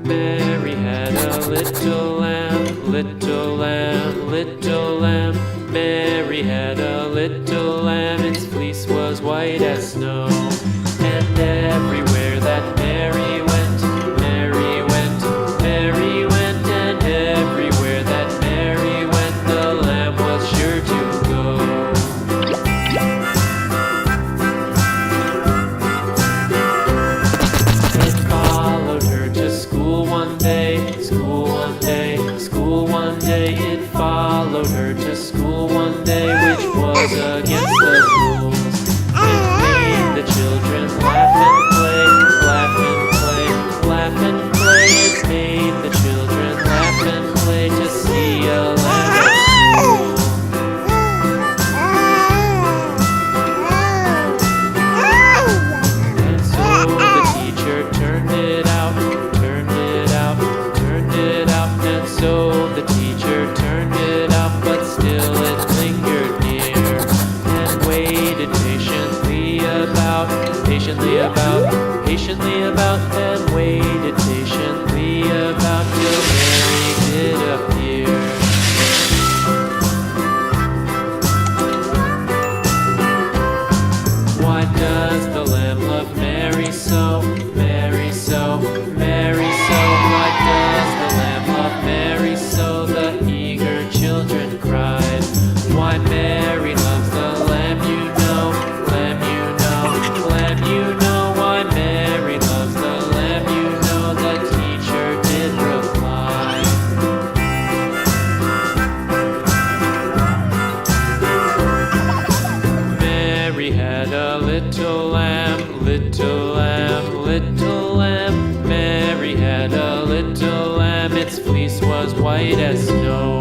Mary had a little lamb, little lamb, little lamb. Mary had a little lamb, its fleece was white as snow. And everywhere that Mary went, Mary went, Mary went. And everywhere that Mary went, the lamb was sure to go. It followed her to school one day, school one day, school one day. It followed her to school one day, which was against the rules. It made the children laugh and play, laugh and play, laugh and play. It made the children laugh and play to see a lamb at school. And so the teacher turned it out, turned it out, turned it out. And so the teacher turned it out, but still it lingered near and waited patiently about, patiently about, patiently about, and waited patiently about till Mary did appear. Why does the lamb love Mary so, Mary so, Mary so? Why does the lamb love Mary so? The eager children cried. Why Mary loves the lamb, you know, lamb, you know, lamb, you know. Why Mary loves the lamb, you know, the teacher did reply. Mary had a little lamb, little lamb, little lamb. Mary had a little lamb, its fleece was white as snow.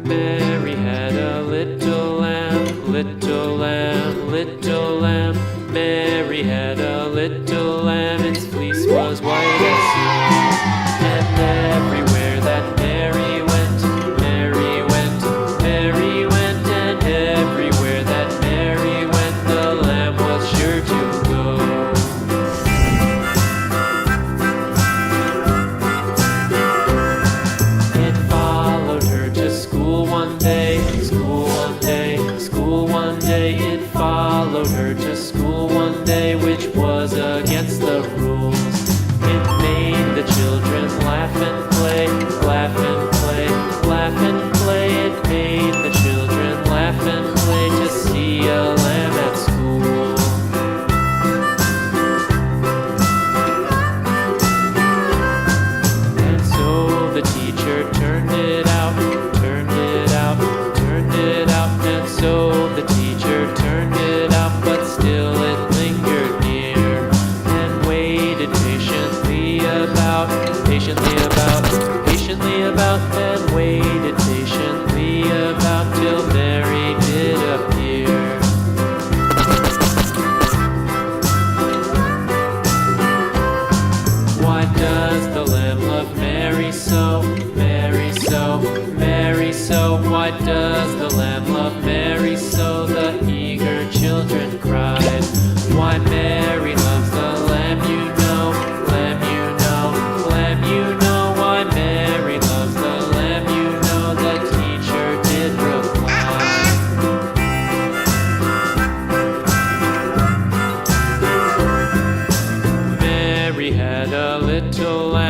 Mary had a little lamb, little lamb, little lamb. Mary had a little lamb, its fleece was white as snow. And everywhere that Mary went, Mary went, Mary went. And everywhere that Mary went, the lamb was sure to go. It followed her to school one day, school one day, school one day. It followed her to school one day, which was against the rules. It made the children laugh and play, laugh and play, laugh and play. It made the children laugh and play to see a lamb at school. And so the teacher turned it out, turned it out, turned it out. And so the teacher turned it out, but still it lingered near and waited patiently about, patiently about, patiently about, and waited patiently about till Mary did appear. Why does the lamb love Mary so, Mary so, Mary so? Why does the lamb love Mary so? The eager children cried. Why Mary loves the lamb, you know, lamb, you know, lamb, you know. Why Mary loves the lamb, you know, the teacher did reply. Mary had a little lamb,